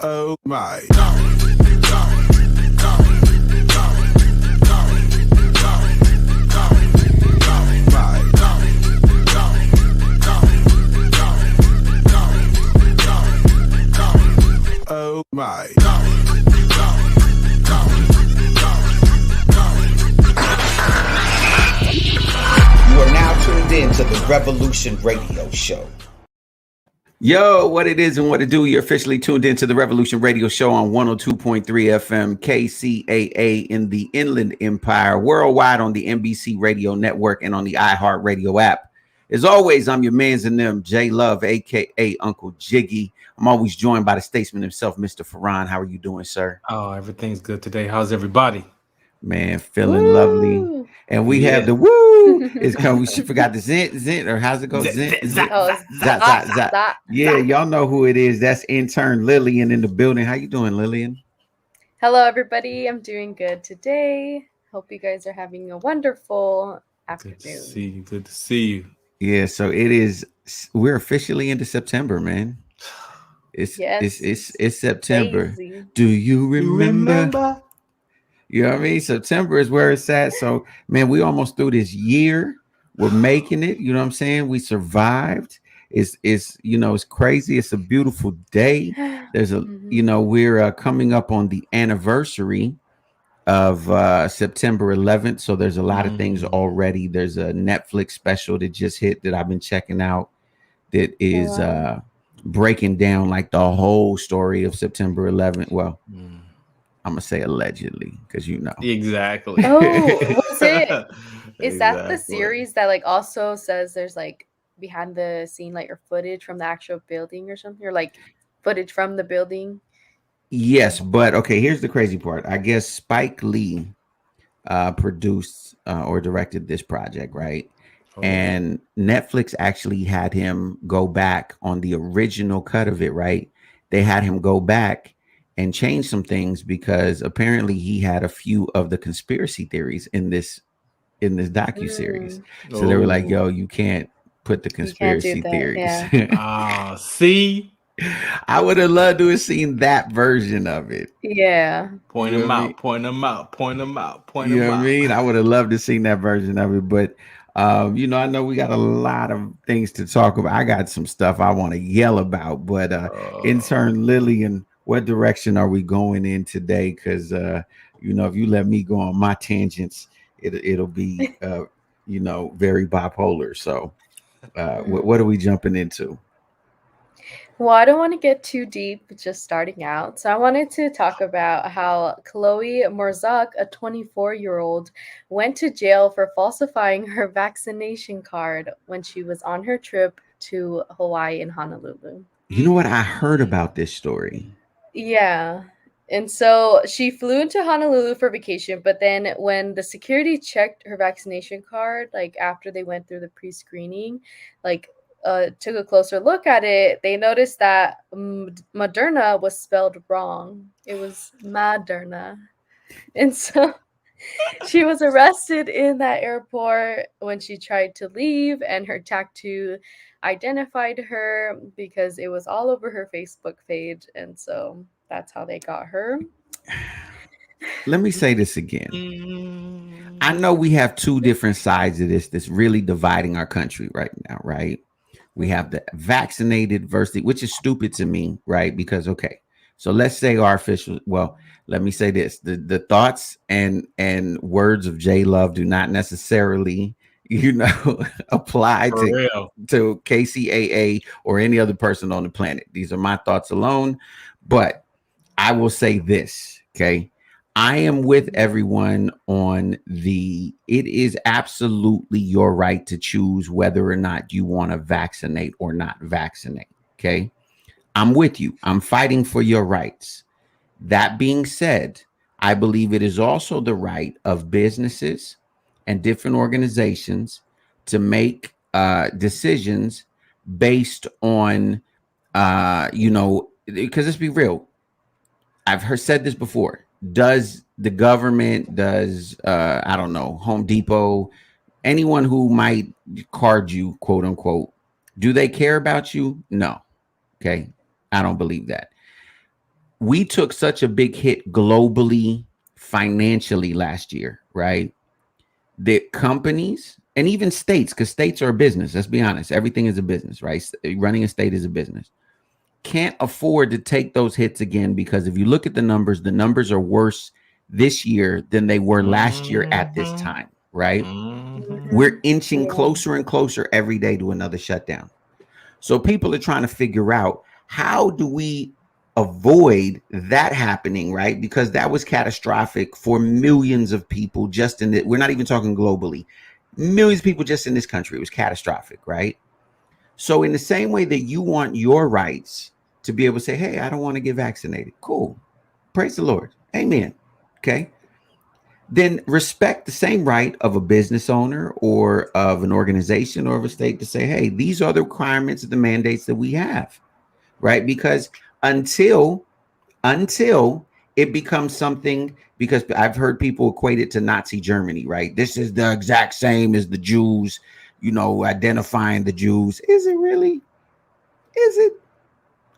Oh my. Oh my. You are now tuned in to the Revolution Radio Show. Yo, what it is and what to do. You're officially tuned into the Revolution Radio Show on 102.3 FM KCAA in the Inland Empire, worldwide on the NBC Radio Network and on the iHeartRadio app. As always, I'm your mans and them, J Love, aka Uncle Jiggy. I'm always joined by the statesman himself, Mr. Farron. How are you doing, sir? Oh, everything's good today. How's everybody? Man, feeling lovely. And we have the woo. It's because we forgot the zint, or how's it go? Zint. Yeah, y'all know who it is. That's intern Lillian in the building. How you doing, Lillian? Hello, everybody. I'm doing good today. Hope you guys are having a wonderful afternoon. Good to see you. Good to see you. Yeah, so it is. We're officially into September, man. It's September. Crazy. Do you remember? You know what I mean? September is where it's at. So, man, we almost through this year. We're making it. You know what I'm saying? We survived. It's crazy. It's a beautiful day. There's we're coming up on the anniversary of September 11th. So there's a lot of things already. There's a Netflix special that just hit that I've been checking out that is breaking down like the whole story of September 11th. Well, I'm gonna say allegedly because Exactly. Oh, was it? Is that the series that like also says there's like behind the scene like or footage from the actual building or something, or like footage from the building? Yes, but okay, here's the crazy part. I guess Spike Lee produced or directed this project, right? And Netflix actually had him go back on the original cut of it, right? They had him go back and change some things because apparently he had a few of the conspiracy theories in this docuseries. So they were like, yo, you can't put the conspiracy theories. Yeah. See? I would have loved to have seen that version of it. Yeah. Point them out. You know what I mean? I would have loved to see that version of it. But, I know we got a lot of things to talk about. I got some stuff I want to yell about. But intern Lillian, what direction are we going in today? Because, if you let me go on my tangents, it'll be, very bipolar. So what are we jumping into? Well, I don't want to get too deep just starting out. So I wanted to talk about how Chloe Morzak, a 24-year-old, went to jail for falsifying her vaccination card when she was on her trip to Hawaii and Honolulu. You know what? I heard about this story. Yeah. And so she flew into Honolulu for vacation, but then when the security checked her vaccination card, like after they went through the pre-screening, took a closer look at it, they noticed that Moderna was spelled wrong. It was Moderna. And so she was arrested in that airport when she tried to leave, and her tattoo identified her because it was all over her Facebook page. And so that's how they got her. Let me say this again. I know we have two different sides of this that's really dividing our country right now, right? We have the vaccinated versus, which is stupid to me, right? Because, okay, so let's say our officials, well, let me say this. The thoughts and words of J Love do not necessarily, apply to KCAA or any other person on the planet. These are my thoughts alone. But I will say this, okay? I am with everyone on it is absolutely your right to choose whether or not you want to vaccinate or not vaccinate. Okay. I'm with you. I'm fighting for your rights. That being said, I believe it is also the right of businesses and different organizations to make decisions based on, because let's be real. I've said this before. Does the government, I don't know, Home Depot, anyone who might card you, quote unquote, do they care about you? No. Okay. I don't believe that. we took such a big hit globally, financially last year, right? That companies and even states, because states are a business, let's be honest, everything is a business, right? Running a state is a business. Can't afford to take those hits again, because if you look at the numbers are worse this year than they were last year at this time, right? We're inching closer and closer every day to another shutdown. So people are trying to figure out, how do we avoid that happening, right? Because that was catastrophic for millions of people just in it. We're not even talking globally. Millions of people just in this country. It was catastrophic, right? So in the same way that you want your rights to be able to say, hey, I don't want to get vaccinated. Cool. Praise the Lord. Amen. Okay. Then respect the same right of a business owner or of an organization or of a state to say, hey, these are the requirements of the mandates that we have, right? Because until it becomes something, because I've heard people equate it to Nazi Germany, right? This is the exact same as the Jews, identifying the Jews. Is it really? Is it?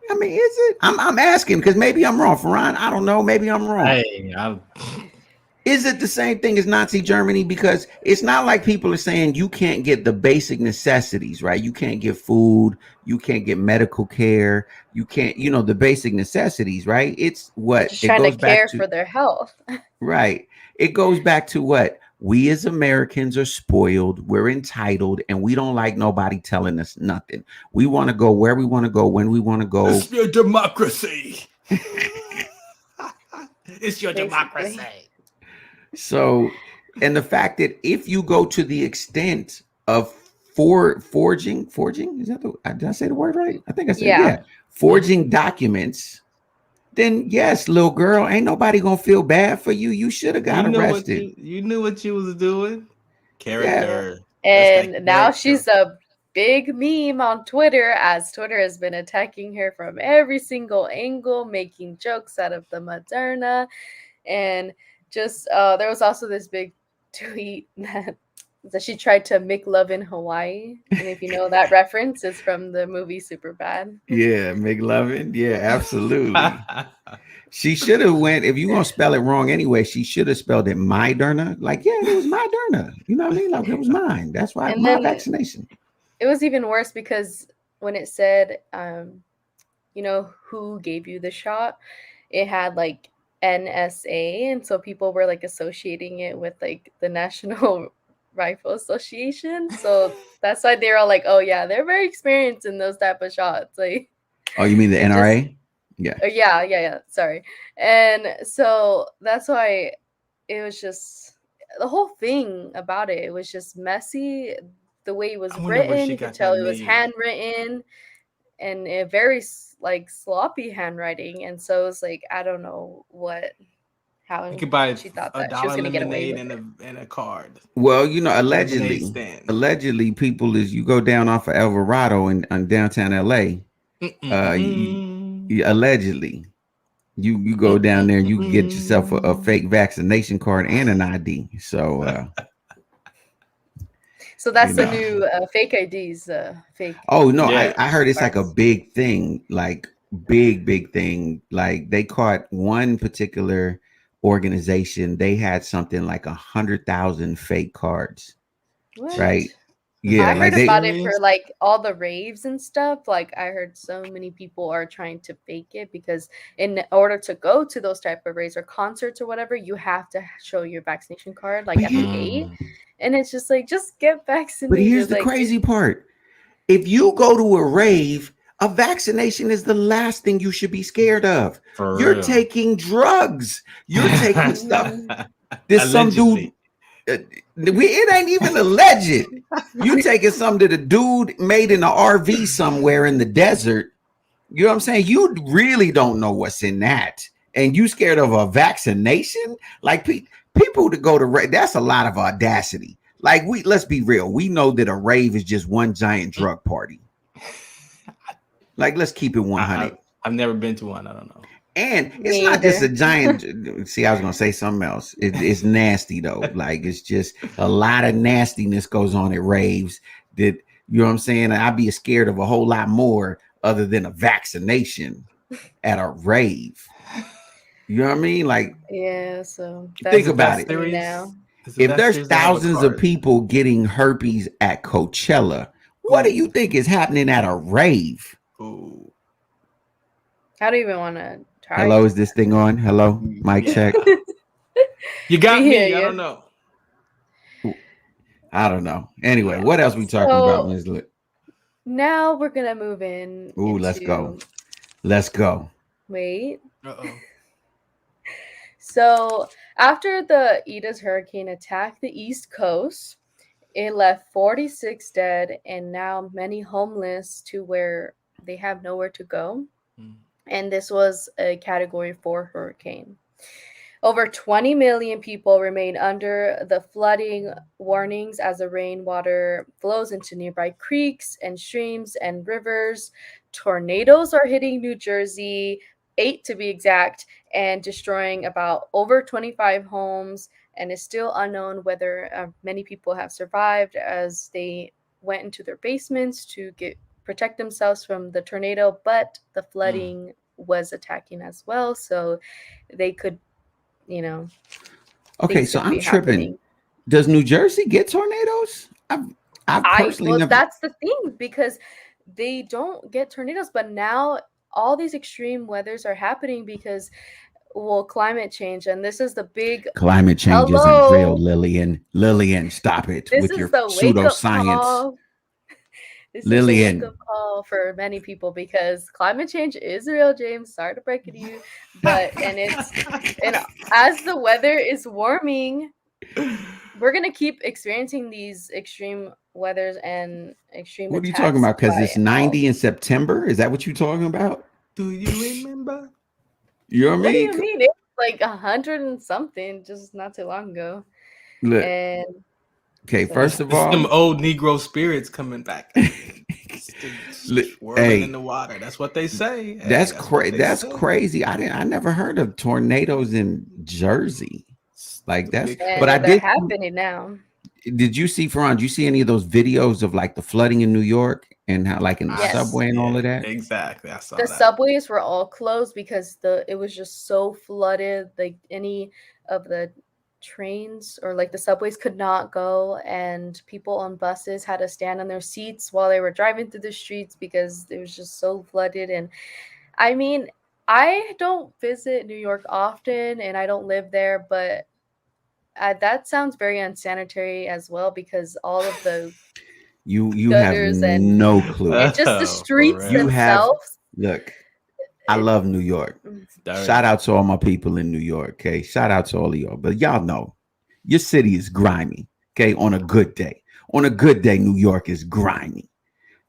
I mean, is it? I'm asking, because maybe I'm wrong, Farhan. I don't know. Maybe I'm wrong. Hey, Is it the same thing as Nazi Germany? Because it's not like people are saying you can't get the basic necessities, right? You can't get food, you can't get medical care, you can't, the basic necessities, right? It's what Just it trying goes to back care to, for their health. right? It goes back to what we as Americans are spoiled, we're entitled, and we don't like nobody telling us nothing. We want to go where we want to go, when we want to go. it's your democracy. It's your Basically. democracy. So, and the fact that if you go to the extent of forging, is that did I say the word right? I think I said, yeah. Forging documents, then yes, little girl, ain't nobody gonna feel bad for you. You should have got arrested. You knew what you was doing. Character. Yeah. And now she's a big meme on Twitter, as Twitter has been attacking her from every single angle, making jokes out of the Moderna. And just there was also this big tweet that she tried to make love in Hawaii. And if you know that reference, it's from the movie Superbad. Yeah, McLovin. Yeah, absolutely. She should have went, if you're gonna spell it wrong anyway, she should have spelled it Moderna. Like, yeah, it was Moderna. You know what I mean? Like, it was mine. That's why my vaccination. It was even worse because when it said who gave you the shot, it had like NSA, and so people were like associating it with like the National Rifle Association. So that's why they're all like, oh yeah, they're very experienced in those type of shots. Like, oh, you mean the NRA? Yeah. Sorry. And so that's why it was just the whole thing about it. It was just messy. The way it was written, you could tell it was handwritten, and a very like sloppy handwriting. And so it was like, I don't know how you could buy she thought that she was going to get away with it. and a card. Well, allegedly people, as you go down off of Alvarado in downtown LA, allegedly you go down there and you can get yourself a fake vaccination card and an ID. So so that's the new fake IDs. Fake. Oh no, yeah. I heard it's like a big thing, like big thing. Like they caught one particular organization. They had something like 100,000 fake cards. What? Right? Yeah, I heard about it for like all the raves and stuff. Like I heard so many people are trying to fake it because in order to go to those type of raves or concerts or whatever, you have to show your vaccination card like at the gate. And it's just like, just get vaccinated. But here's the crazy part. If you go to a rave, a vaccination is the last thing you should be scared of. You're taking drugs. You're taking stuff. There's some dude. It ain't even alleged. You taking something that the dude made in an RV somewhere in the desert. You know what I'm saying? You really don't know what's in that. And you scared of a vaccination? Like people to go to rave, that's a lot of audacity. Like let's be real. We know that a rave is just one giant drug party. Like, let's keep it 100. I've never been to one. I don't know. And it's not just a giant. See, I was gonna say something else. It's nasty though. Like it's just a lot of nastiness goes on at raves. That you know what I'm saying. I'd be scared of a whole lot more other than a vaccination at a rave. You know what I mean? Like, Yeah, so think that's about it. happening now. If there's thousands of people getting herpes at Coachella, what do you think is happening at a rave? Ooh. I don't even want to try. Hello, is this thing on? Hello, mic check. You got We me. hear I you. don't know. I don't know. Anyway, what else we talking about, Ms. Lit? Now we're gonna move in. Ooh, let's go. Let's go. Wait. Uh-oh. So after the Ida's hurricane attacked the East Coast, it left 46 dead and now many homeless to where they have nowhere to go. And this was a Category 4 hurricane. Over 20 million people remain under the flooding warnings as the rainwater flows into nearby creeks and streams and rivers. Tornadoes are hitting New Jersey, 8 to be exact, and destroying about over 25 homes. And it's still unknown whether many people have survived as they went into their basements to protect themselves from the tornado, but the flooding was attacking as well, so they could, Okay, so I'm tripping. Does New Jersey get tornadoes? I've personally never. That's the thing, because they don't get tornadoes, but now all these extreme weathers are happening because, climate change, and this is the big climate change isn't real, Lillian. Lillian, stop it with your pseudoscience. This Lillian. Is a wake-up call for many people because climate change is real, James. Sorry to break it to you, but and as the weather is warming, we're gonna keep experiencing these extreme weathers and extreme. What are you talking about? Because it's 90 in September. Is that what you're talking about? Do you remember? You know what I mean? What do you mean? It's like 100 and something just not too long ago. Look. And okay, first of all, some old Negro spirits coming back. Swirling in the water. That's what they say. That's crazy. That's crazy. I never heard of tornadoes in Jersey. Like that's. But I did. Happening now. Did you see, Ferran? Did you see any of those videos of like the flooding in New York and how, like in the subway and all of that? Exactly. I saw the subways were all closed because it was just so flooded. Like any of the trains or like the subways could not go, and people on buses had to stand on their seats while they were driving through the streets because it was just so flooded. And I mean, I don't visit New York often and I don't live there, but that sounds very unsanitary as well because all of the you have no clue. And just the streets themselves. Look, I love New York. Shout out to all my people in New York. Okay, shout out to all of y'all. But y'all know your city is grimy. Okay, on a good day. On a good day, New York is grimy.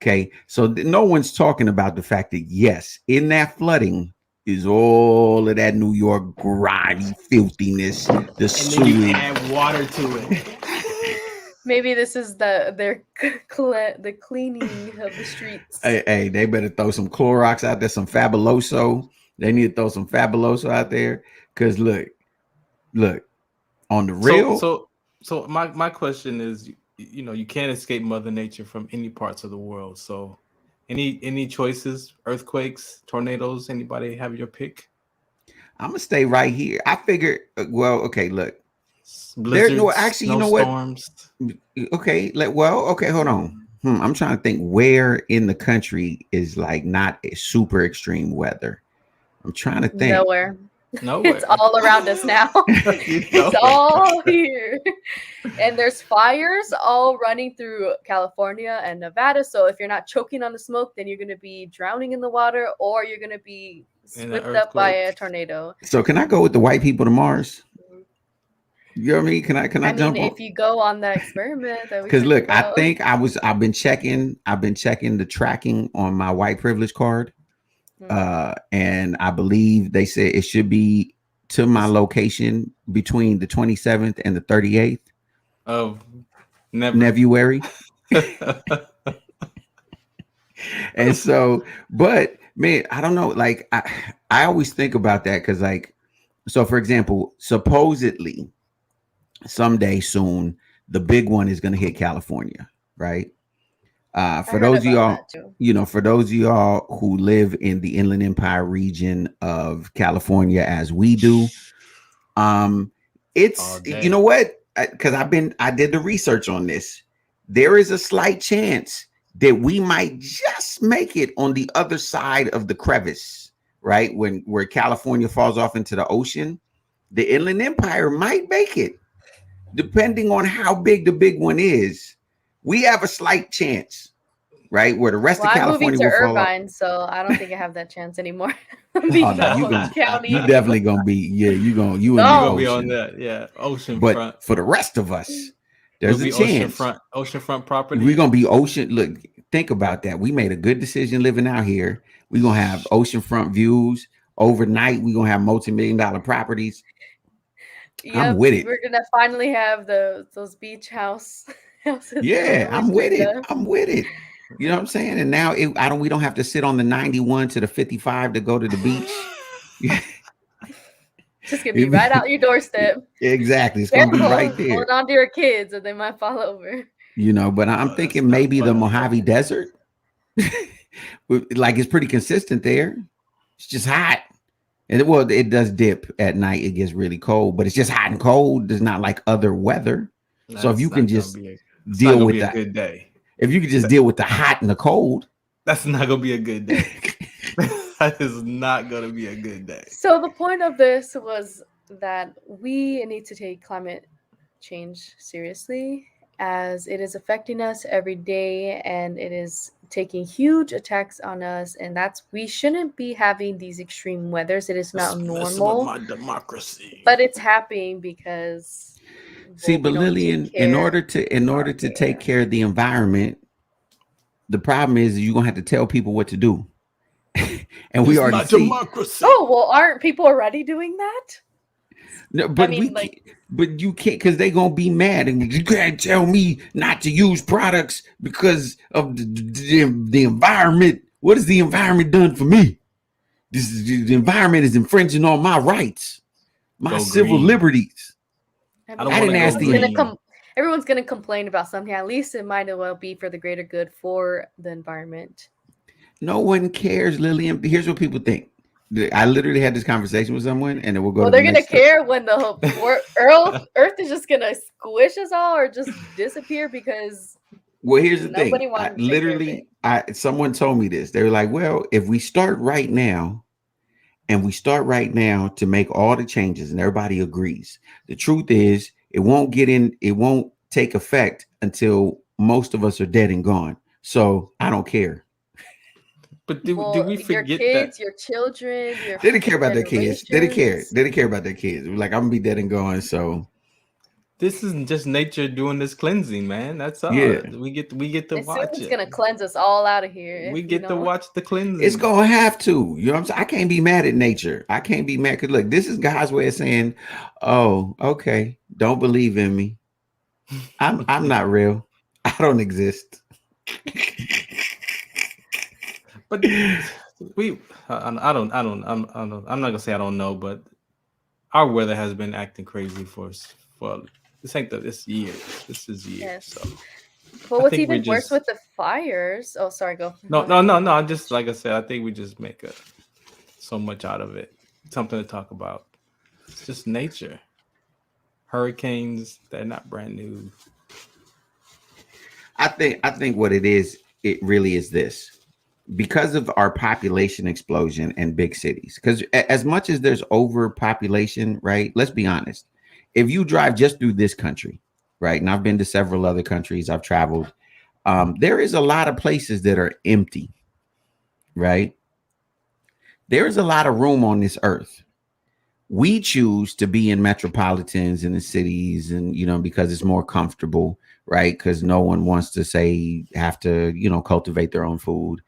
Okay, so no one's talking about the fact that yes, in that flooding is all of that New York grimy filthiness, the sewage. And then you add water to it. Maybe this is the cleaning of the streets. Hey, they better throw some Clorox out there, some Fabuloso. They need to throw some Fabuloso out there. Because look, on the real. So my question is, you can't escape Mother Nature from any parts of the world. So any choices, earthquakes, tornadoes, anybody have your pick? I'm gonna stay right here. I figured, well, okay, look. Blizzards, there's no actually, you know storms. What? Okay, okay, hold on. I'm trying to think where in the country is like not a super extreme weather. I'm trying to think. Nowhere. It's all around us now. It's all here. And there's fires all running through California and Nevada. So if you're not choking on the smoke, then you're going to be drowning in the water or you're going to be swept up by a tornado. So can I go with the white people to Mars? You know what I mean? Can I jump on? If you go on that experiment, because look, I think I've been checking the tracking on my white privilege card. And I believe they said it should be to my location between the 27th and the 38th of February. And so, but man, I don't know. Like I always think about that because, like, so for example, supposedly someday soon the big one is going to hit California, right? For heard those of about y'all, that too. for those of y'all who live in the Inland Empire region of California, as we do, it's All you day. know what? Because I did the research on this. There is a slight chance that we might just make it on the other side of the crevice, right? Where California falls off into the ocean, the Inland Empire might make it, depending on how big the big one is. We have a slight chance, right? Where the rest Well, of I'm moving California to will fall off. Irvine, so I don't think I have that chance anymore. Being Oh no, in you Orange gonna County. you definitely gonna be you and You're the gonna be on ocean. that, yeah, ocean But front. for the rest of us, It'll there's a be chance. oceanfront property. We're gonna be ocean. Look, think about that. We made a good decision living out here. We're gonna have oceanfront views overnight. We're gonna have multi-million-dollar properties. I'm Yep, with it. we're gonna finally have those beach houses. Yeah, I'm with it. Up. I'm with it. You know what I'm saying? And now we don't have to sit on the 91 to the 55 to go to the beach. Just gonna be right out your doorstep. Exactly. It's gonna be right there. Hold on to your kids or they might fall over. But I'm thinking maybe the Mojave Desert. Like it's pretty consistent there. It's just hot. And it does dip at night. It gets really cold, but it's just hot and cold. It's not like other weather. So if you can just deal with that, good day. If you could just deal with the hot and the cold, that's not gonna be a good day. That is not gonna be a good day. So the point of this was that we need to take climate change seriously, as it is affecting us every day and it is taking huge attacks on us, and we shouldn't be having these extreme weathers. It is not normal. My democracy. But it's happening because but Lillian, in order to take care of the environment, the problem is you're gonna have to tell people what to do. And we already see. Democracy. Oh, well, aren't people already doing that? No, but but you can't, because they're gonna be mad, and you can't tell me not to use products because of the environment. What has the environment done for me? The environment is infringing on my rights, my civil liberties. I didn't ask everyone's gonna complain about something. At least it might as well be for the greater good for the environment. No one cares, Lillian. Here's what people think. I literally had this conversation with someone, and then we'll go. Well, they're gonna care when the Earth is just gonna squish us all or just disappear because. Well, here's the thing. Someone told me this. They were like, "Well, if we start right now, to make all the changes, and everybody agrees, the truth is, it won't take effect until most of us are dead and gone. So I don't care." But do we forget your kids, that your children, they didn't care about their kids. They didn't care. They didn't care about their kids. Like, I'm gonna be dead and gone. So this is just nature doing this cleansing, man. That's all. Yeah. We get to watch it. It's gonna cleanse us all out of here. We get to watch the cleansing. It's gonna have to. You know what I'm saying? I can't be mad at nature. I can't be mad because look, this is God's way of saying, "Oh, okay, don't believe in me. I'm not real. I don't exist." But I'm not gonna say I don't know, but our weather has been acting crazy for this year. This is year. Yes. So. But what's even worse with the fires? Oh, sorry, go. No. I'm just, like I said, I think we just make so much out of it. Something to talk about. It's just nature. Hurricanes, they're not brand new. I think what it really is this. Because of our population explosion in big cities, because as much as there's overpopulation, right? Let's be honest. If you drive just through this country, right? And I've been to several other countries, I've traveled. There is a lot of places that are empty, right? There is a lot of room on this earth. We choose to be in metropolitans in the cities, and because it's more comfortable, right? Because no one wants to have to cultivate their own food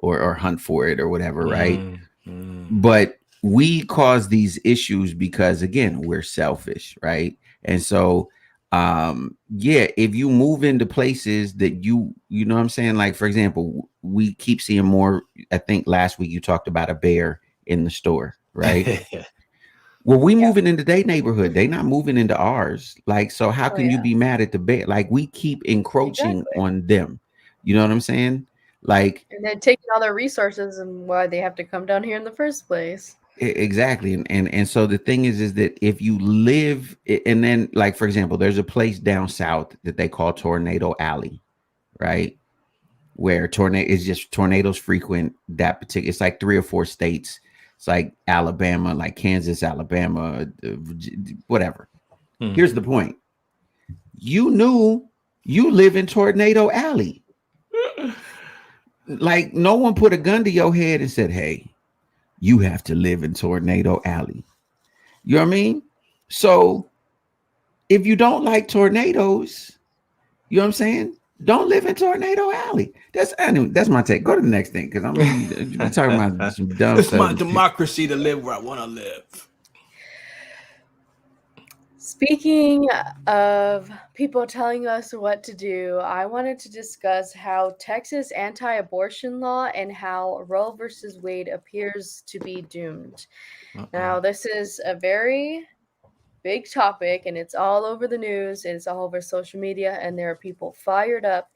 or hunt for it or whatever, right? But we cause these issues because, again, we're selfish, right? And so if you move into places that you know what I'm saying, like, for example, we keep seeing more. I think last week you talked about a bear in the store, right? Well, we moving into their neighborhood. They not moving into ours. Like, so how can you be mad at the bear? Like, we keep encroaching on them. You know what I'm saying? Like, And they're taking all their resources and why they have to come down here in the first place. exactly. And so the thing is that if you live, and then, like, for example, there's a place down south that they call Tornado Alley, right? Where tornadoes frequent that particular, it's like 3 or 4 states. It's like Alabama, like Kansas, Alabama, whatever. Here's the point. You knew you live in Tornado Alley. Like, no one put a gun to your head and said, hey, you have to live in Tornado Alley. You know what I mean? So if you don't like tornadoes, you know what I'm saying? Don't live in Tornado Alley. That's my take. Go to the next thing, because I'm talking about some dumb it's stuff. my democracy to live where I want to live. Speaking of people telling us what to do, I wanted to discuss how Texas anti-abortion law and how Roe versus Wade appears to be doomed. Now, this is a very big topic, and it's all over the news, and it's all over social media, and there are people fired up,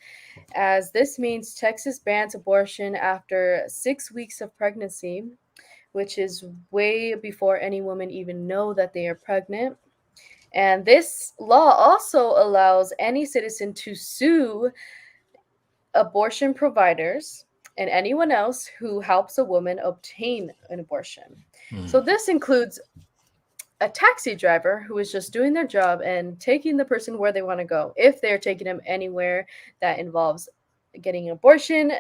as this means Texas bans abortion after 6 weeks of pregnancy, which is way before any woman even know that they are pregnant. And this law also allows any citizen to sue abortion providers and anyone else who helps a woman obtain an abortion. So this includes a taxi driver who is just doing their job and taking the person where they want to go. If they're taking them anywhere that involves getting an abortion,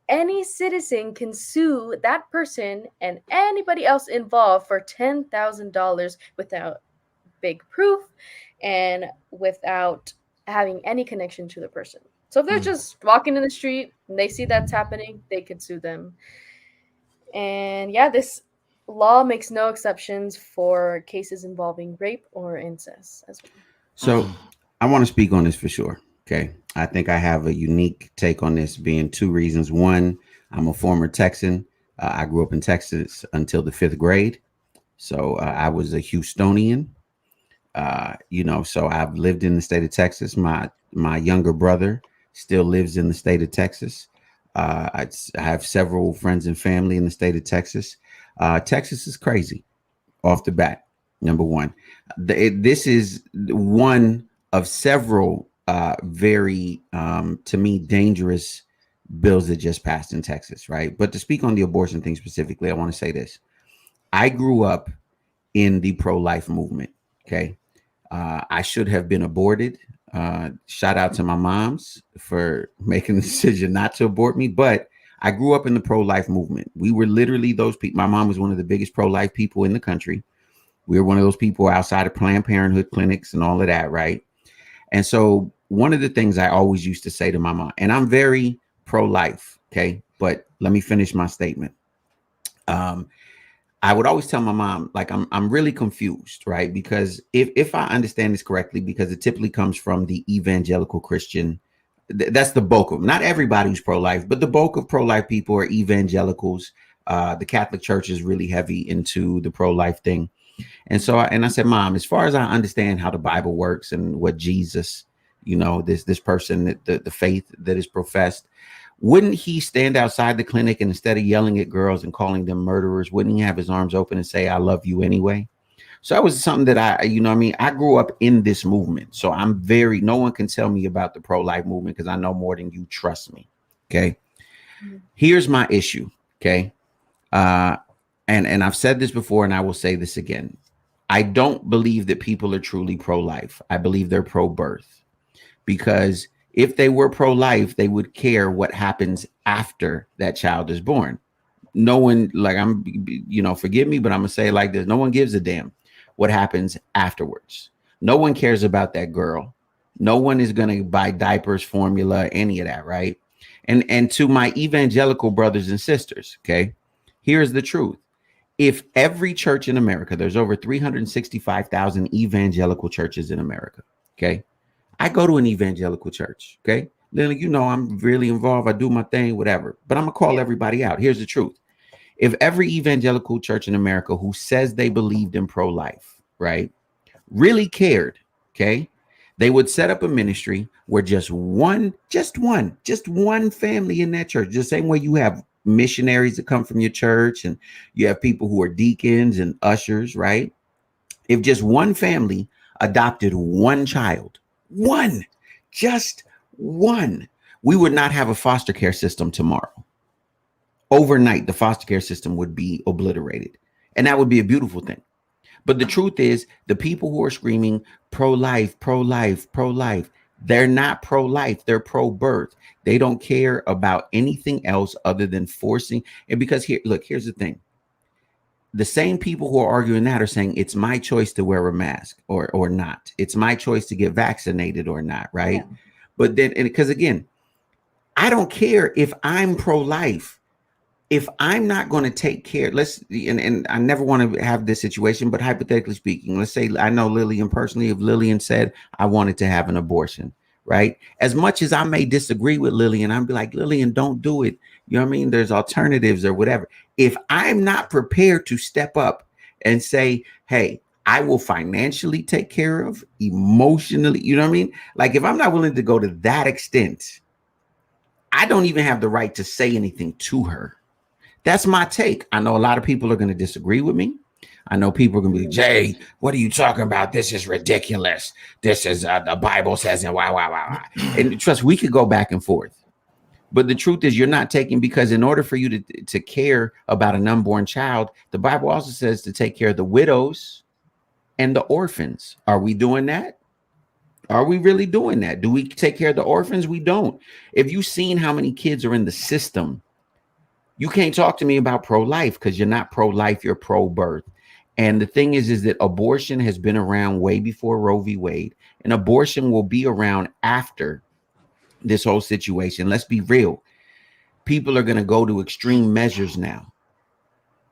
any citizen can sue that person and anybody else involved for $10,000 without big proof and without having any connection to the person. So if they're just walking in the street and they see that's happening, they could sue them. And yeah, this law makes no exceptions for cases involving rape or incest as well. So I want to speak on this for sure. Okay. I think I have a unique take on this, being 2 reasons. One, I'm a former Texan. I grew up in Texas until the 5th grade. So I was a Houstonian. So I've lived in the state of Texas. My younger brother still lives in the state of Texas. I have several friends and family in the state of Texas. Texas is crazy off the bat. Number one, this is one of several very, to me, dangerous bills that just passed in Texas. Right. But to speak on the abortion thing specifically, I want to say this. I grew up in the pro-life movement. Okay. I should have been aborted. Shout out to my moms for making the decision not to abort me. But I grew up in the pro-life movement. We were literally those people. My mom was one of the biggest pro-life people in the country. We were one of those people outside of Planned Parenthood clinics and all of that. Right. And so one of the things I always used to say to my mom, and I'm very pro-life. Okay. But let me finish my statement. I would always tell my mom, like, I'm really confused, right? Because if I understand this correctly, because it typically comes from the evangelical Christian, that's the bulk of them. Not everybody who's pro-life, but the bulk of pro-life people are evangelicals. The Catholic Church is really heavy into the pro-life thing. And so I said, Mom, as far as I understand how the Bible works and what Jesus, this person, the faith that is professed, wouldn't he stand outside the clinic and instead of yelling at girls and calling them murderers, wouldn't he have his arms open and say, I love you anyway? So that was something that I grew up in this movement. So no one can tell me about the pro-life movement because I know more than you. Trust me. Okay. Here's my issue. Okay. And I've said this before and I will say this again. I don't believe that people are truly pro-life. I believe they're pro-birth, because if they were pro-life, they would care what happens after that child is born. No one, forgive me, but I'm going to say it like this. No one gives a damn what happens afterwards. No one cares about that girl. No one is going to buy diapers, formula, any of that, right? And to my evangelical brothers and sisters, okay, here's the truth. If every church in America, there's over 365,000 evangelical churches in America, okay? I go to an evangelical church. Okay. Lily, I'm really involved. I do my thing, whatever, but I'm going to call everybody out. Here's the truth. If every evangelical church in America who says they believed in pro-life, right, really cared, okay, They would set up a ministry where just one family in that church, the same way you have missionaries that come from your church and you have people who are deacons and ushers, right? If just one family adopted one child, just one, we would not have a foster care system tomorrow. Overnight, the foster care system would be obliterated. And that would be a beautiful thing. But the truth is, the people who are screaming pro-life, pro-life, pro-life, they're not pro-life. They're pro-birth. They don't care about anything else other than forcing. And because here's the thing. The same people who are arguing that are saying it's my choice to wear a mask or not. It's my choice to get vaccinated or not, right? Yeah. But then, because again, I don't care if I'm pro-life. If I'm not going to take care, and I never want to have this situation, but hypothetically speaking, let's say I know Lillian personally. If Lillian said I wanted to have an abortion, right? As much as I may disagree with Lillian, I'd be like, Lillian, don't do it. You know what I mean? There's alternatives or whatever. If I'm not prepared to step up and say, hey, I will financially take care of, emotionally, you know what I mean? Like if I'm not willing to go to that extent, I don't even have the right to say anything to her. That's my take. I know a lot of people are going to disagree with me. I know people are going to be, Jay, what are you talking about? This is ridiculous. This is the Bible says, and wow. And trust, we could go back and forth. But the truth is you're not taking, because in order for you to care about an unborn child, the Bible also says to take care of the widows and the orphans. Are we doing that? Are we really doing that? Do we take care of the orphans? We don't. If you've seen how many kids are in the system, you can't talk to me about pro-life because you're not pro-life, you're pro-birth. And the thing is that abortion has been around way before Roe v. Wade, and abortion will be around after this whole situation. Let's be real. People are going to go to extreme measures now.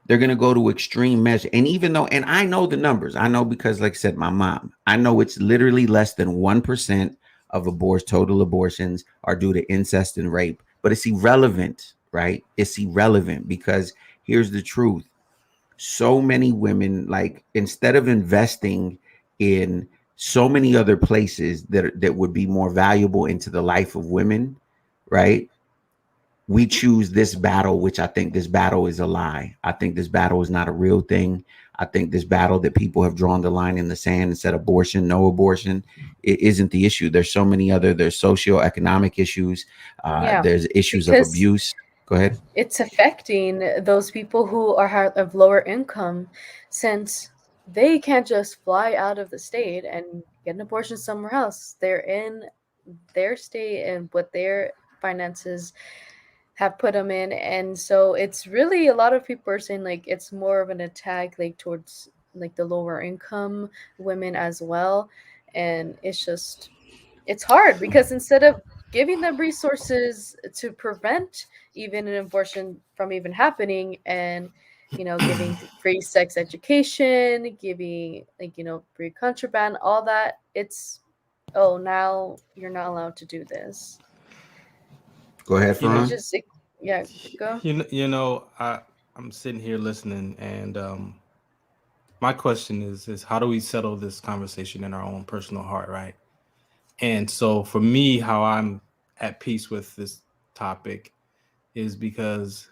They're going to go to extreme measures. And even though, and I know the numbers, I know because like I said, my mom, I know it's literally less than 1% of total abortions are due to incest and rape, but it's irrelevant. Right? It's irrelevant because here's the truth. So many women, like, instead of investing in so many other places that would be more valuable into the life of women, right? We choose this battle, which I think this battle is a lie. I think this battle is not a real thing. I think this battle that people have drawn the line in the sand and said abortion, no abortion, it isn't the issue. There's so many there's socioeconomic issues. There's issues of abuse. Go ahead. It's affecting those people who are of lower income, since they can't just fly out of the state and get an abortion somewhere else. They're in their state and what their finances have put them in. And so it's really, a lot of people are saying like it's more of an attack like towards like the lower income women as well. And it's hard because instead of giving them resources to prevent even an abortion from even happening, and giving free sex education, giving free contraband, all that, it's now you're not allowed to do this. Go ahead, Faran. Go. I'm sitting here listening, and my question is how do we settle this conversation in our own personal heart, right? And so for me, how I'm at peace with this topic is because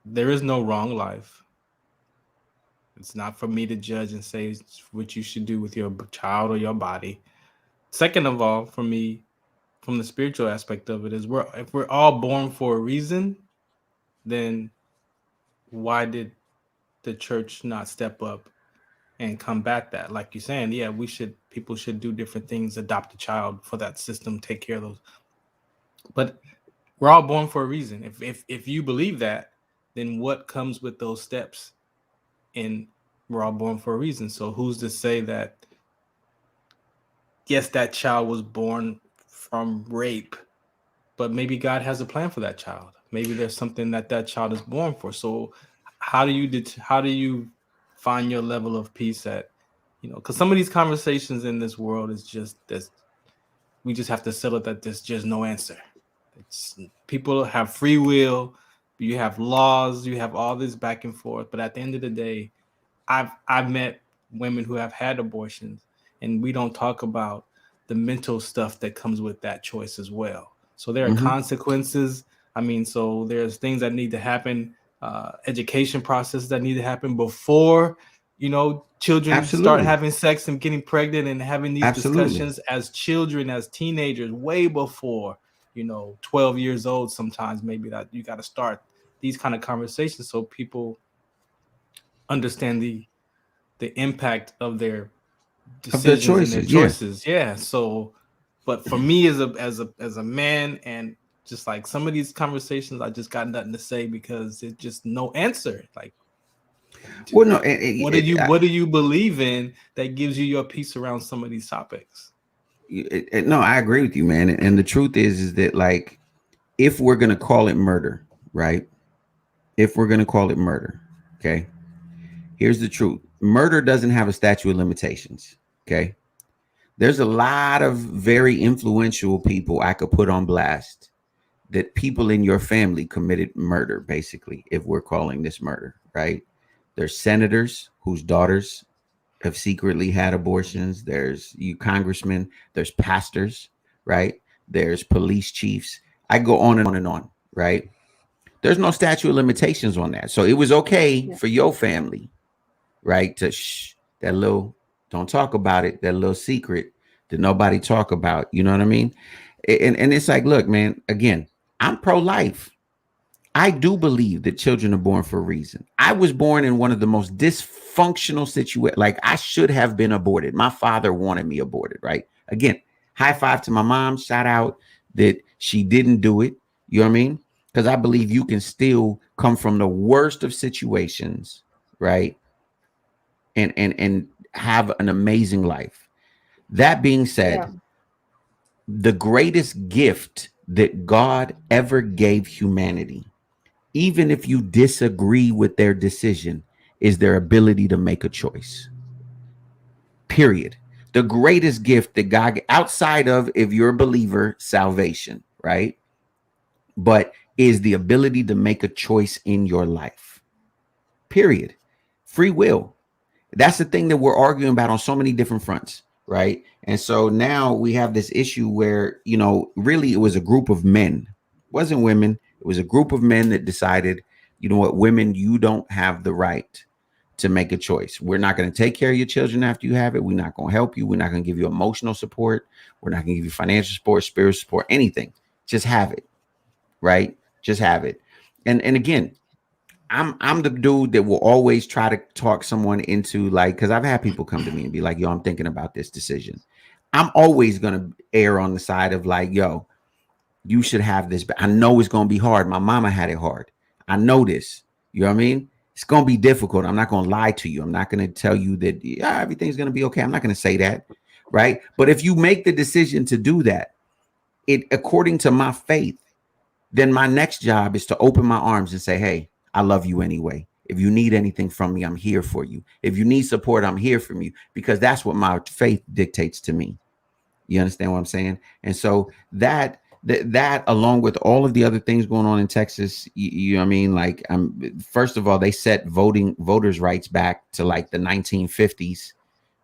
there is no wrong life. It's not for me to judge and say what you should do with your child or your body. Second of all, for me, from the spiritual aspect of it, is if we're all born for a reason, then why did the church not step up and combat that? Like you're saying, yeah, people should do different things, adopt a child for that system, take care of those. But we're all born for a reason. If you believe that, then what comes with those steps? And we're all born for a reason. So who's to say that, yes, that child was born from rape, but maybe God has a plan for that child. Maybe there's something that child is born for. So how do you find your level of peace at, because some of these conversations in this world is just this, we just have to settle that there's just no answer. People have free will, you have laws, you have all this back and forth. But at the end of the day, I've met women who have had abortions, and we don't talk about the mental stuff that comes with that choice as well. So there are Mhm. consequences. I mean, so there's things that need to happen, education process that need to happen before, children start Absolutely. having sex and getting pregnant and having these Absolutely. discussions as children, as teenagers, way before, 12 years old. Sometimes maybe that you got to start these kind of conversations so people understand the impact of their Of their decisions and their choices, yeah. choices. Yeah. So, but for me as a man, and just like some of these conversations, I just got nothing to say because it's just no answer. Like, Well, no, what do you believe in that gives you your peace around some of these topics? no, I agree with you, man. And the truth is that, like, if we're gonna call it murder, right? If we're gonna call it murder, okay. Here's the truth: murder doesn't have a statute of limitations. Okay, there's a lot of very influential people I could put on blast that people in your family committed murder. Basically, if we're calling this murder, right? There's senators whose daughters have secretly had abortions. There's you congressmen. There's pastors, right? There's police chiefs. I go on and on and on, right? There's no statute of limitations on that. So it was okay for your family, right, to that little, don't talk about it, that little secret that nobody talk about. You know what I mean? And it's like, look, man, again, I'm pro-life. I do believe that children are born for a reason. I was born in one of the most dysfunctional situations. Like, I should have been aborted. My father wanted me aborted, right? Again, high five to my mom. Shout out that she didn't do it. You know what I mean? Because I believe you can still come from the worst of situations, right? And have an amazing life. That being said, the greatest gift that God ever gave humanity, even if you disagree with their decision, is their ability to make a choice. Period. The greatest gift that God, outside of, if you're a believer, salvation, right? But is the ability to make a choice in your life. Period. Free will. That's the thing that we're arguing about on so many different fronts, right? And so now we have this issue where, really it was a group of men. It wasn't women. It was a group of men that decided, you know what, women, you don't have the right to make a choice. We're not going to take care of your children after you have it. We're not going to help you. We're not going to give you emotional support. We're not going to give you financial support, spiritual support, anything. Just have it, right? Just have it. And again, I'm the dude that will always try to talk someone into, like, because I've had people come to me and be like, yo, I'm thinking about this decision. I'm always going to err on the side of like, yo, you should have this. But I know it's going to be hard. My mama had it hard. I know this. You know what I mean? It's going to be difficult. I'm not going to lie to you. I'm not going to tell you that everything's going to be okay. I'm not going to say that. Right. But if you make the decision to do that, it according to my faith, then my next job is to open my arms and say, hey, I love you anyway. If you need anything from me, I'm here for you. If you need support, I'm here for you, because that's what my faith dictates to me. You understand what I'm saying? And so that along with all of the other things going on in Texas, you know what I mean? Like, first of all, they set voters' rights back to like the 1950s.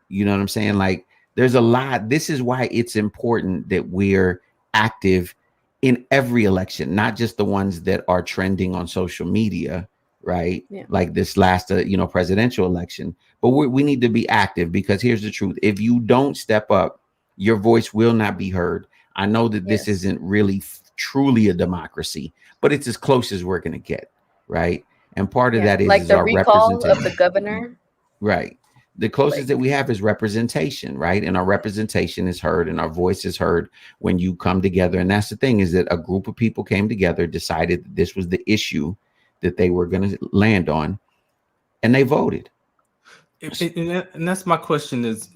You know what I'm saying? Like, there's a lot. This is why it's important that we're active in every election, not just the ones that are trending on social media, right? Yeah. Like this last, presidential election. But we need to be active, because here's the truth. If you don't step up, your voice will not be heard. I know that this isn't really truly a democracy, but it's as close as we're going to get, right? And part of that is like the our recall representation of the governor. Right. The closest that we have is representation, right? And our representation is heard and our voice is heard when you come together. And that's the thing, is that a group of people came together, decided that this was the issue that they were going to land on, and they voted. And that's my question is,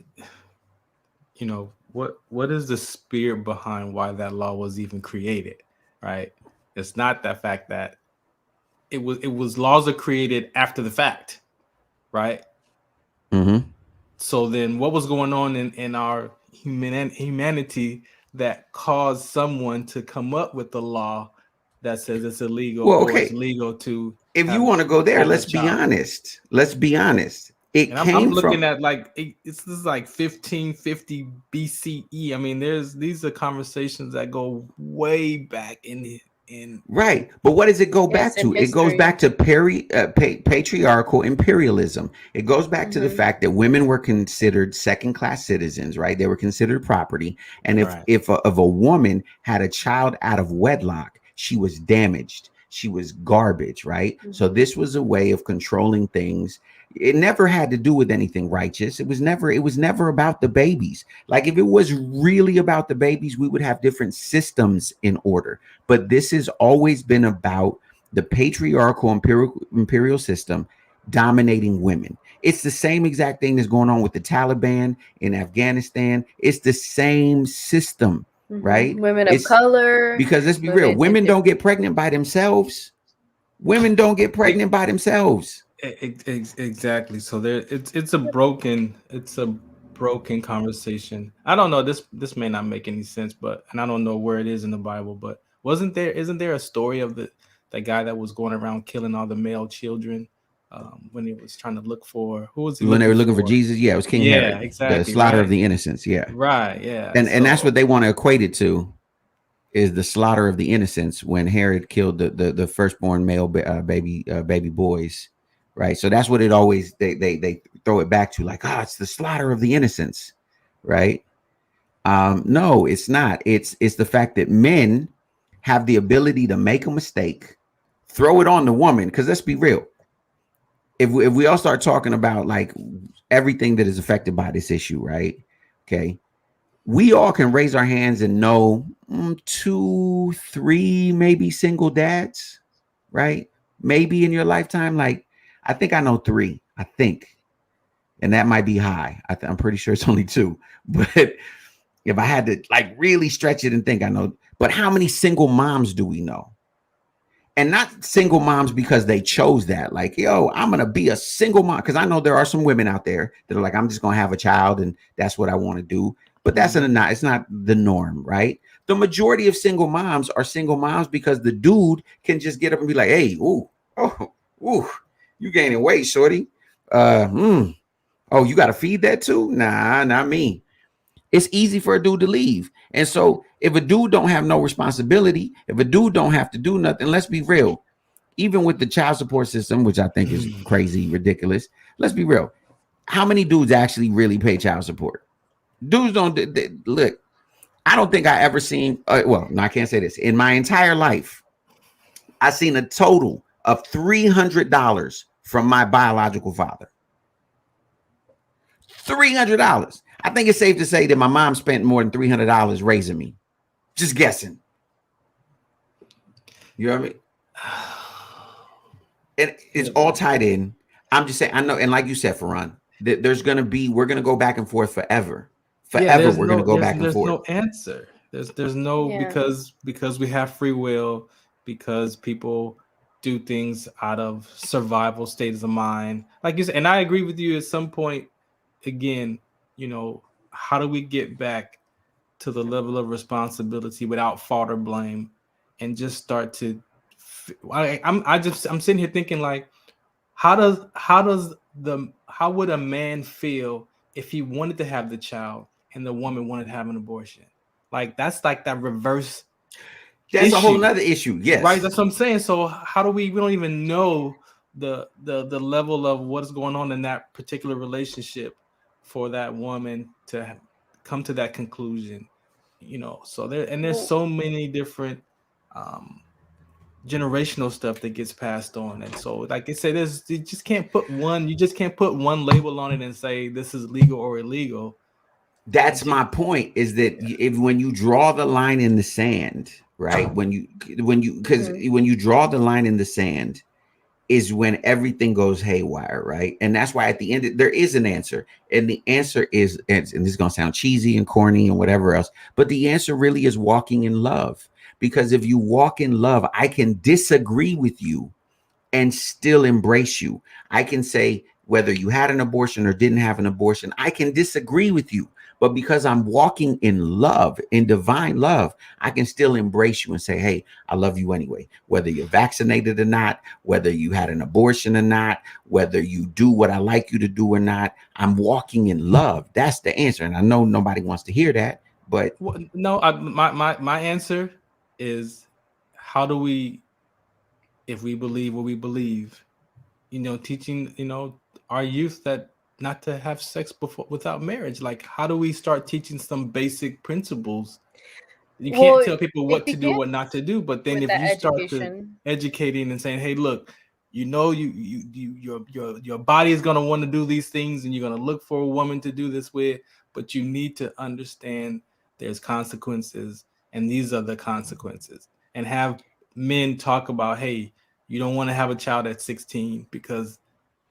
what is the spirit behind why that law was even created, right? It's not the fact that it was laws are created after the fact, right? Mm-hmm. So then what was going on in our humanity that caused someone to come up with the law that says it's illegal, or it's legal to if you want to go there, let's be honest. It And I'm came looking from at like this is like 1550 BCE. I mean, these are conversations that go way back in right. But what does it go Yes, back in to? It goes history. back to patriarchal imperialism. It goes back to the Mhm. fact that women were considered second class citizens, right? They were considered property. And Right. if a woman had a child out of wedlock, she was damaged. She was garbage, right? So Mhm. this was a way of controlling things. It never had to do with anything righteous. It was never about the babies. Like if it was really about the babies, we would have different systems in order. But this has always been about the patriarchal imperial system dominating women. It's the same exact thing that's going on with the Taliban in Afghanistan. It's the same system, right? Women of It's color, because let's be real, women women into don't get pregnant by themselves. Women don't get pregnant by themselves. Exactly. So it's a broken conversation. I don't know, this may not make any sense, but and I don't know where it is in the Bible, but isn't there a story of the guy that was going around killing all the male children when he was trying to look for who was he When they were looking looking for for? Jesus, yeah, it was King Yeah, Herod, the exactly, slaughter of right. the innocents, yeah. Right, yeah. And that's So what they want to equate it to, is the slaughter of the innocents when Herod killed the firstborn male baby boys, right? So that's what it always they throw it back to, like, it's the slaughter of the innocents, right? No, it's not. It's the fact that men have the ability to make a mistake, throw it on the woman. Because let's be real, if we all start talking about like everything that is affected by this issue, right? Okay, we all can raise our hands and know 2, 3, maybe single dads, right? Maybe in your lifetime. Like, I think I know 3, I think, and that might be high. I'm pretty sure it's only 2, but if I had to like really stretch it and think, I know. But how many single moms do we know? And not single moms because they chose that. Like, yo, I'm going to be a single mom. Because I know there are some women out there that are like, I'm just going to have a child and that's what I want to do. But it's not the norm, right? The majority of single moms are single moms because the dude can just get up and be like, hey, you gaining weight, shorty. Oh, you got to feed that too? Nah, not me. It's easy for a dude to leave. And so if a dude don't have no responsibility, if a dude don't have to do nothing, let's be real. Even with the child support system, which I think is crazy, ridiculous. Let's be real. How many dudes actually really pay child support? Dudes don't look. I don't think I ever seen. No, I can't say this. In my entire life, I seen a total of $300 from my biological father. $300. I think it's safe to say that my mom spent more than $300 raising me. Just guessing. You know what I mean? And it's all tied in. I'm just saying, I know, and like you said, Farhan, that we're gonna go back and forth forever. Forever, we're gonna go back and forth. There's no answer. There's no because we have free will, because people do things out of survival states of mind. Like you said, and I agree with you at some point, again, how do we get back to the level of responsibility without fault or blame and just start to I'm sitting here thinking, like, how would a man feel if he wanted to have the child and the woman wanted to have an abortion? Like, that's like that reverse. That's a whole nother issue. Yes. Right. That's what I'm saying. So how do we don't even know the level of what's going on in that particular relationship for that woman to come to that conclusion, so there's so many different generational stuff that gets passed on. And so, like I said, you just can't put one label on it and say this is legal or illegal. That's my point, is that when you draw the line in the sand, right? When you draw the line in the sand is when everything goes haywire, right? And that's why at the end there is an answer. And the answer is, and this is going to sound cheesy and corny and whatever else, but the answer really is walking in love. Because if you walk in love, I can disagree with you and still embrace you. I can say whether you had an abortion or didn't have an abortion, I can disagree with you, But because I'm walking in love, in divine love, I can still embrace you and say, hey, I love you anyway, whether you're vaccinated or not, whether you had an abortion or not, whether you do what I like you to do or not. I'm walking in love. That's the answer. And I know nobody wants to hear that, but Well, no, my answer is, how do we, if we believe what we believe, teaching, our youth that not to have sex without marriage. Like, how do we start teaching some basic principles? You can't tell people what to do, what not to do, but then if you start to educating and saying, hey, look, your body is going to want to do these things and you're going to look for a woman to do this with, but you need to understand there's consequences and these are the consequences, and have men talk about, hey, you don't want to have a child at 16 because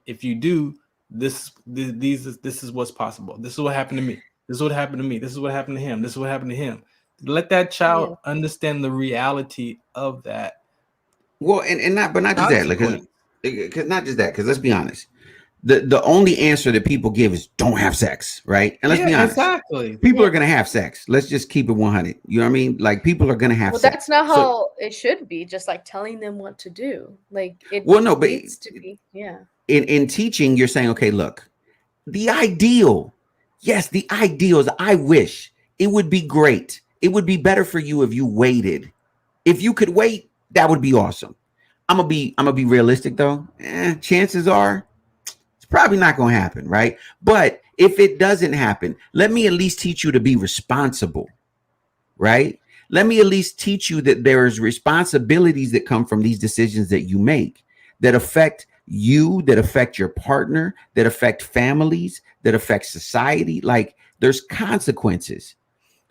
if you do, this is what's possible. This is what happened to me. This is what happened to me. This is what happened to him. This is what happened to him. Let that child understand the reality of that. Well, and not just that, because not just that, because let's be honest. The only answer that people give is don't have sex, right? And let's be honest. Exactly. People are going to have sex. Let's just keep it 100. You know what I mean? Like, people are going to have sex. Well, that's not how it should be. Just like telling them what to do. Like, it needs to be, In teaching, you're saying, okay, look, the ideal is, I wish it would be great. It would be better for you if you waited. If you could wait, that would be awesome. I'm gonna be realistic though. Chances are it's probably not gonna happen, right? But if it doesn't happen, let me at least teach you to be responsible, right? Let me at least teach you that there's responsibilities that come from these decisions that you make that affect you, that affect your partner, that affect families, that affect society. Like, there's consequences.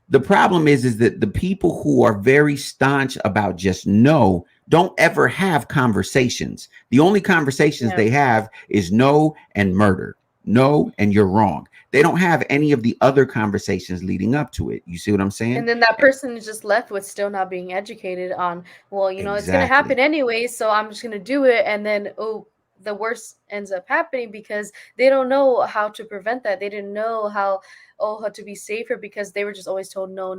The problem is that the people who are very staunch about just no don't ever have conversations. The only conversations they have is no and murder, no and you're wrong. They don't have any of the other conversations leading up to it. You see what I'm saying? And then that person is just left with still not being educated on, well, it's going to happen anyway, so I'm just going to do it. And then, the worst ends up happening because they don't know how to prevent that. They didn't know how to be safer because they were just always told no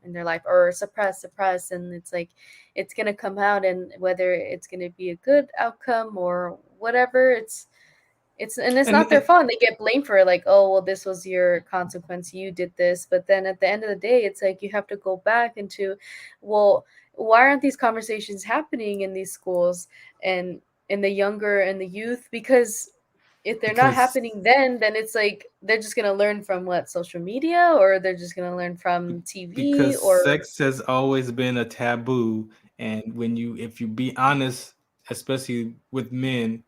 in their life, or suppress. And it's like, it's going to come out, and whether it's going to be a good outcome or whatever, it's not their fault. They get blamed for it. Like, oh, well, this was your consequence. You did this. But then at the end of the day, it's like, you have to go back into, well, why aren't these conversations happening in these schools and in the younger and the youth? Because if they're not happening then it's like they're just going to learn from social media, or they're just going to learn from TV. Because sex has always been a taboo. And if you be honest, especially with men,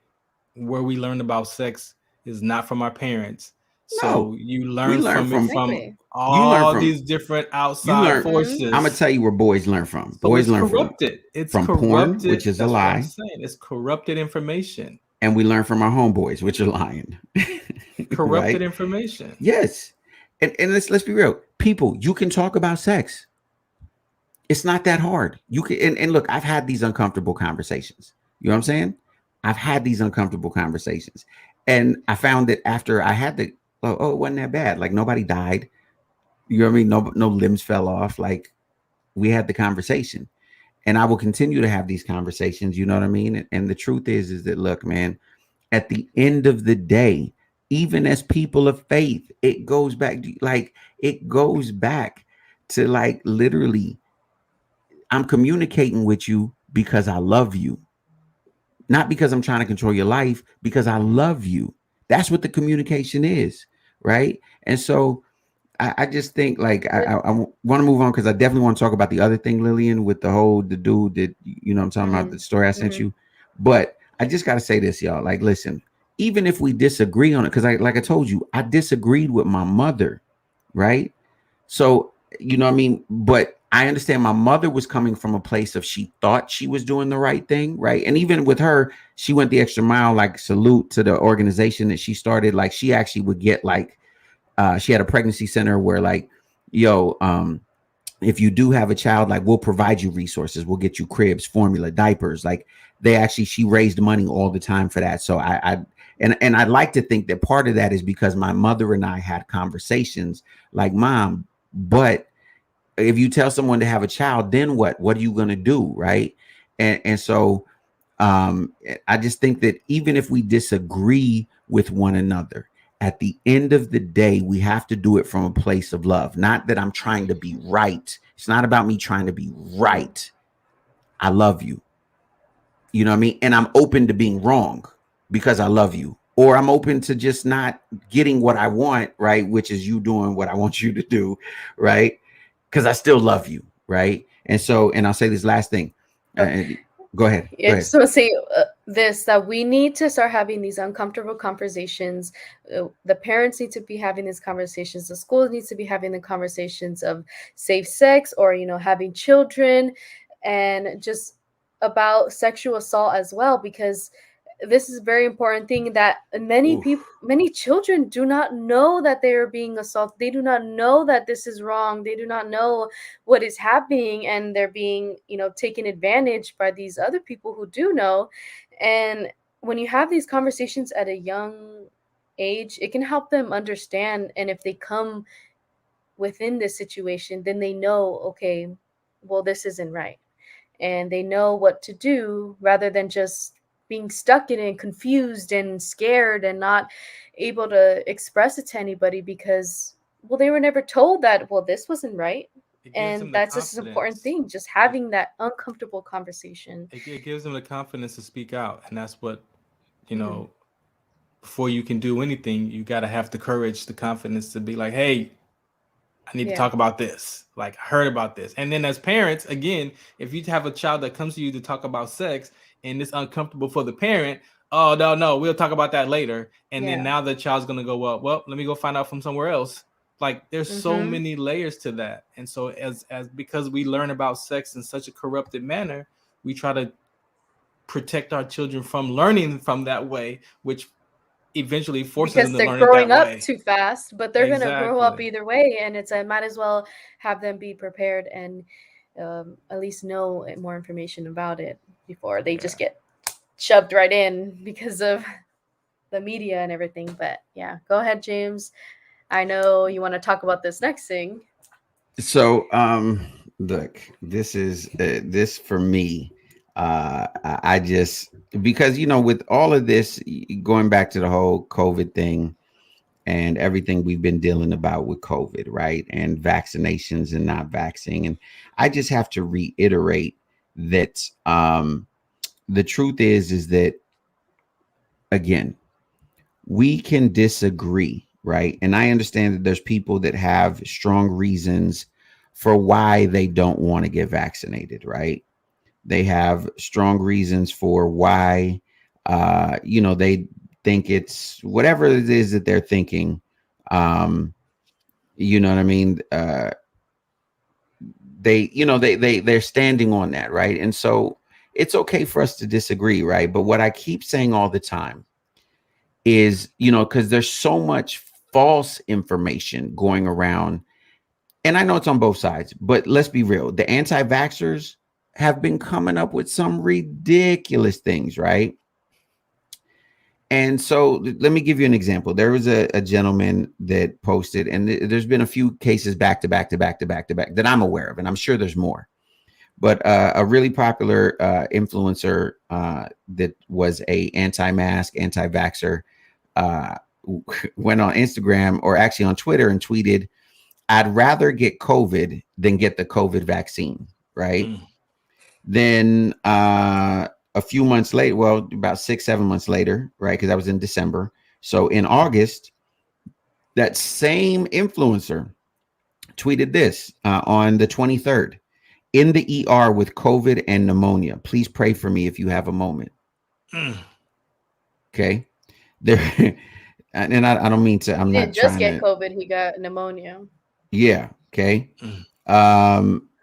where we learn about sex is not from our parents. So you learn from all these different outside forces. I'm gonna tell you where boys learn from. Boys learn corrupted. From porn, which is a lie. It's corrupted information. And we learn from our homeboys, which are lying. Corrupted information. Yes. And let's be real. People, you can talk about sex. It's not that hard. You can and look, I've had these uncomfortable conversations. You know what I'm saying? I've had these uncomfortable conversations. And I found that after I had it wasn't that bad. Like, nobody died. You know what I mean? No limbs fell off. Like, we had the conversation. And I will continue to have these conversations. You know what I mean? And the truth is that, look, man, at the end of the day, even as people of faith, it goes back to like literally, I'm communicating with you because I love you. Not because I'm trying to control your life, because I love you. That's what the communication is, right? And so I just think, like, I want to move on, because I definitely want to talk about the other thing, Lillian, with the dude that, I'm talking about, the story I sent you. But I just got to say this, y'all. Like, listen, even if we disagree on it, because like I told you, I disagreed with my mother, right? So, you know what I mean? But I understand my mother was coming from a place of, she thought she was doing the right thing, right? And even with her, she went the extra mile. Like, salute to the organization that she started. Like, she actually would get like, she had a pregnancy center where, like, if you do have a child, like, we'll provide you resources. We'll get you cribs, formula, diapers. Like, she raised money all the time for that. So And I'd like to think that part of that is because my mother and I had conversations like, Mom, but if you tell someone to have a child, then what are you going to do? Right. And so I just think that even if we disagree with one another, at the end of the day, we have to do it from a place of love. Not that I'm trying to be right. It's not about me trying to be right. I love you. You know what I mean? And I'm open to being wrong because I love you. Or I'm open to just not getting what I want, right? Which is you doing what I want you to do, right? Because I still love you, right? And so, and I'll say this last thing. Go ahead. Yeah, I just want to say that we need to start having these uncomfortable conversations. The parents need to be having these conversations. The school needs to be having the conversations of safe sex, or, having children, and just about sexual assault as well, because this is a very important thing that many children do not know that they are being assaulted. They do not know that this is wrong. They do not know what is happening, and they're being, taken advantage by these other people who do know. And when you have these conversations at a young age, it can help them understand. And if they come within this situation, then they know, okay, well, this isn't right. And they know what to do, rather than just being stuck in it, confused and scared and not able to express it to anybody because, well, they were never told that, well, this wasn't right. And that's just an important thing, just having that uncomfortable conversation. It gives them the confidence to speak out. And that's what, before you can do anything, you got to have the courage, the confidence to be like, hey, I need to talk about this. Like, I heard about this. And then as parents, again, if you have a child that comes to you to talk about sex and it's uncomfortable for the parent, oh, no, we'll talk about that later. And then now the child's going to go, well, let me go find out from somewhere else. Like, there's so many layers to that. And so as because we learn about sex in such a corrupted manner, we try to protect our children from learning from that way, which eventually forces them to learn it that way. Because they're growing up too fast, but they're going to grow up either way. And it's might as well have them be prepared and at least know more information about it before they just get shoved right in because of the media and everything. But yeah, go ahead, James. I know you want to talk about this next thing. So, look, this is this for me. I just, because, with all of this, going back to the whole COVID thing and everything we've been dealing about with COVID, right? And vaccinations and not vaccinating. And I just have to reiterate that the truth is that, again, we can disagree, right? And I understand that there's people that have strong reasons for why they don't want to get vaccinated, right? They have strong reasons for why, they think it's whatever it is that they're thinking. You know what I mean? They're standing on that, right? And so it's okay for us to disagree, right? But what I keep saying all the time is, because there's so much false information going around, and I know it's on both sides, but let's be real. The anti-vaxxers have been coming up with some ridiculous things, right? And so let me give you an example. There was a gentleman that posted, and there's been a few cases back to back that I'm aware of, and I'm sure there's more. But a really popular influencer that was a anti-mask, anti-vaxxer went on Instagram, or actually on Twitter, and tweeted, "I'd rather get COVID than get the COVID vaccine," right? Then a few months later, well, about 6-7 months later, right? Because that was in December. So in August, that same influencer tweeted this on the 23rd. "In the ER with COVID and pneumonia. Please pray for me if you have a moment." Okay. There, and I don't mean to, I'm not just get COVID, he got pneumonia. Yeah. Okay.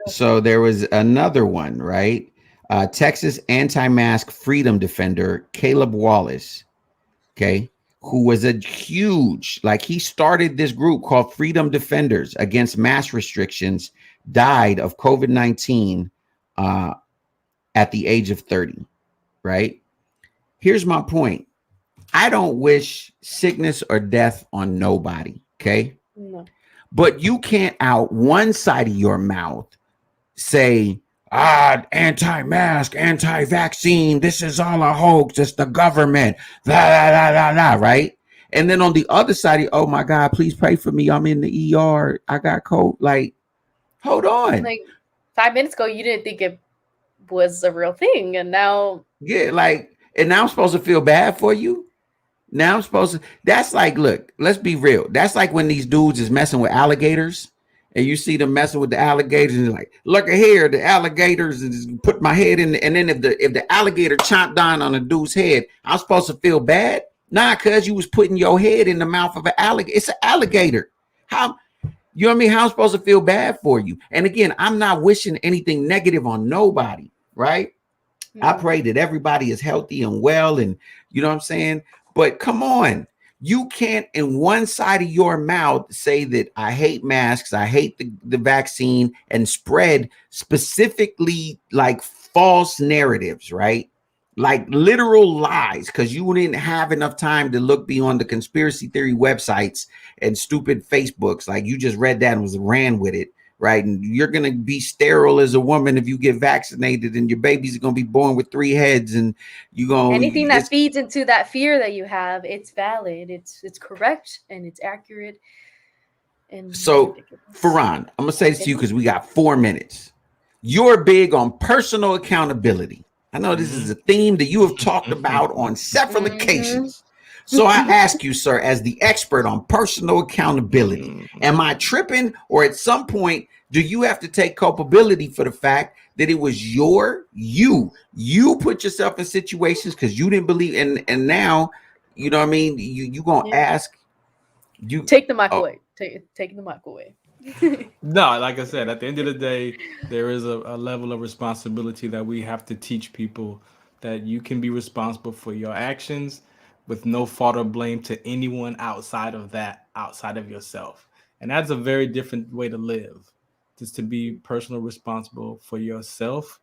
So there was another one, right? Texas anti-mask freedom defender Caleb Wallace, okay, who was a huge, he started this group called Freedom Defenders Against Mask Restrictions, died of COVID-19 at the age of 30, right? Here's my point. I don't wish sickness or death on nobody. Okay. No. But you can't out one side of your mouth say, anti-mask, anti-vaccine, this is all a hoax, it's the government, right? And then on the other side, oh my God, please pray for me, I'm in the ER, I got COVID. Like, hold on. Like 5 minutes ago, you didn't think it was a real thing, and now and now I'm supposed to feel bad for you. Now I'm supposed to. That's like, look, let's be real. That's like when these dudes is messing with alligators, and you see them messing with the alligators, and you're like, look at here, the alligators, and just put my head in. And then if the alligator chomped down on a dude's head, I'm supposed to feel bad? Nah, cuz you was putting your head in the mouth of an alligator. It's an alligator. How? You know what I mean? How I'm supposed to feel bad for you? And again, I'm not wishing anything negative on nobody, right? Mm-hmm. I pray that everybody is healthy and well, and you know what I'm saying? But come on, you can't in one side of your mouth say that I hate masks, I hate the vaccine, and spread specifically like false narratives, right? Like literal lies, because you didn't have enough time to look beyond the conspiracy theory websites and stupid Facebooks. Like you just read that and ran with it, right? And you're going to be sterile as a woman if you get vaccinated, and your babies are going to be born with 3 heads, and you're going anything that feeds into that fear that you have, it's valid, it's correct, and it's accurate. And so, Farhan, I'm going to say this to you because we got 4 minutes. You're big on personal accountability. I know this is a theme that you have talked about on several occasions. So I ask you, sir, as the expert on personal accountability, am I tripping, or at some point do you have to take culpability for the fact that it was you put yourself in situations because you didn't believe, and now, you know what I mean, you gonna ask, you take the mic away, take the mic away. No, like I said, at the end of the day, there is a level of responsibility that we have to teach people, that you can be responsible for your actions with no fault or blame to anyone outside of yourself. And that's a very different way to live, just to be personally responsible for yourself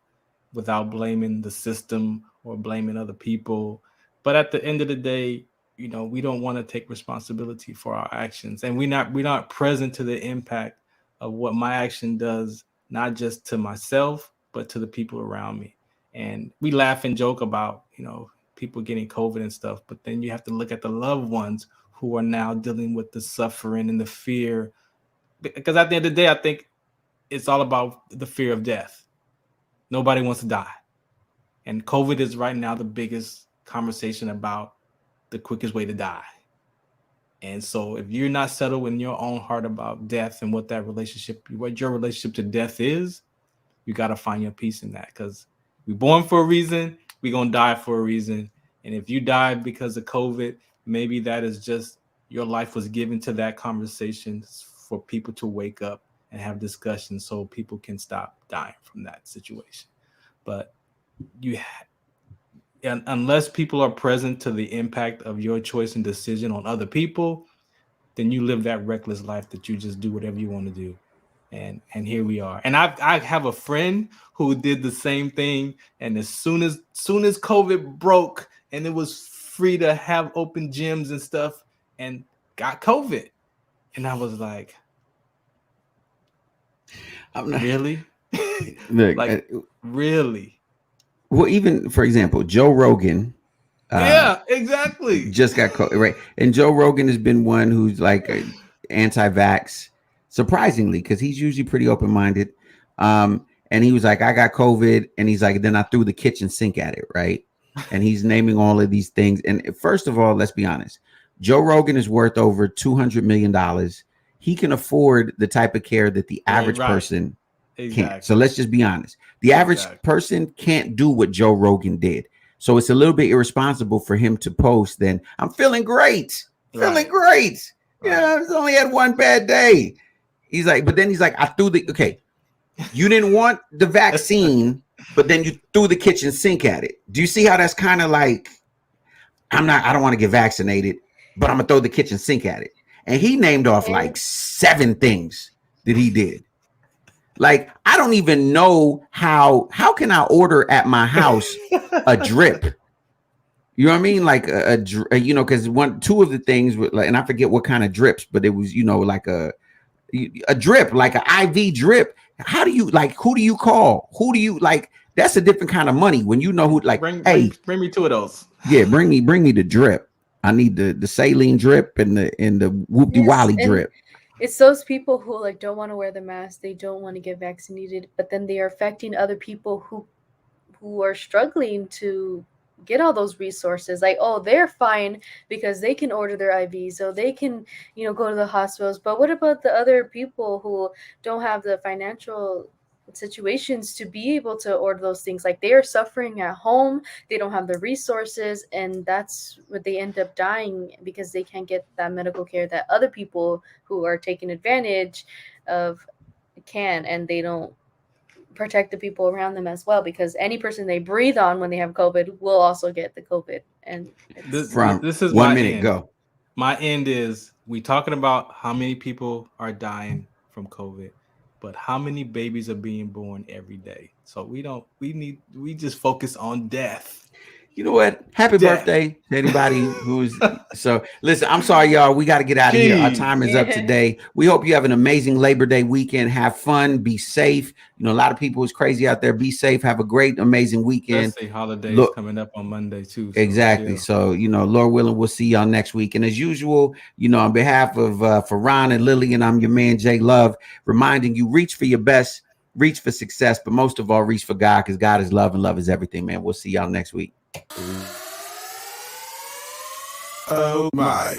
without blaming the system or blaming other people. But at the end of the day, you know, we don't want to take responsibility for our actions, and we're not present to the impact of what my action does, not just to myself, but to the people around me. And we laugh and joke about, you know, people getting COVID and stuff, but then you have to look at the loved ones who are now dealing with the suffering and the fear. Because at the end of the day, I think it's all about the fear of death. Nobody wants to die. And COVID is right now the biggest conversation about the quickest way to die. And so if you're not settled in your own heart about death and what your relationship to death is, you got to find your peace in that, because we're born for a reason, we're going to die for a reason. And if you die because of COVID, maybe that is just your life was given to that conversation for people to wake up and have discussions so people can stop dying from that situation. But unless people are present to the impact of your choice and decision on other people, then you live that reckless life that you just do whatever you want to do. And here we are. And I have a friend who did the same thing. And as soon as COVID broke and it was free to have open gyms and stuff, and got COVID. And I was like, really? Look, like, really? Well, even for example, Joe Rogan. Yeah, exactly. Just got COVID, right? And Joe Rogan has been one who's like anti-vax, surprisingly, because he's usually pretty open-minded. And he was like, I got COVID. And he's like, then I threw the kitchen sink at it, right? And he's naming all of these things. And first of all, let's be honest. Joe Rogan is worth over $200 million. He can afford the type of care that the average person can't. So let's just be honest. The average person can't do what Joe Rogan did. So it's a little bit irresponsible for him to post, then I'm feeling great. Feeling great. Yeah, I've only had one bad day. He's like, but then he's like, I threw you didn't want the vaccine, but then you threw the kitchen sink at it. Do you see how that's kind of like, I don't want to get vaccinated, but I'm gonna throw the kitchen sink at it. And he named off like 7 things that he did. Like, I don't even know how can I order at my house a drip? You You know what I mean? Like you know, because two of the things were like, and I forget what kind of drips, but it was, you know, like a drip, like an IV drip. How do you like? Who do you call? Who do you like? That's a different kind of money when you know who. Like, bring me two of those. Yeah, bring me the drip. I need the saline drip and the whoopty wally drip. It's those people who like don't want to wear the mask, they don't want to get vaccinated, but then they are affecting other people who are struggling to get all those resources. Like, oh, they're fine because they can order their IV, so they can, you know, go to the hospitals. But what about the other people who don't have the financial situations to be able to order those things? Like, they are suffering at home, they don't have the resources, and that's what they end up dying because they can't get that medical care that other people who are taking advantage of can, and they don't protect the people around them as well, because any person they breathe on when they have COVID will also get the COVID. And this is 1 minute end. Go. My end is we talking about how many people are dying from COVID, but how many babies are being born every day. So we just focus on death. You know what? Happy birthday to anybody who's so listen. I'm sorry, y'all. We got to get out of here. Our time is up today. We hope you have an amazing Labor Day weekend. Have fun. Be safe. You know, a lot of people is crazy out there. Be safe. Have a great, amazing weekend. Holidays coming up on Monday too. So, exactly. Yeah. So, you know, Lord willing, we'll see y'all next week. And as usual, you know, on behalf of for Ron and Lillian, I'm your man Jay Love, reminding you: reach for your best, reach for success, but most of all, reach for God, because God is love and love is everything. Man, we'll see y'all next week. Oh my.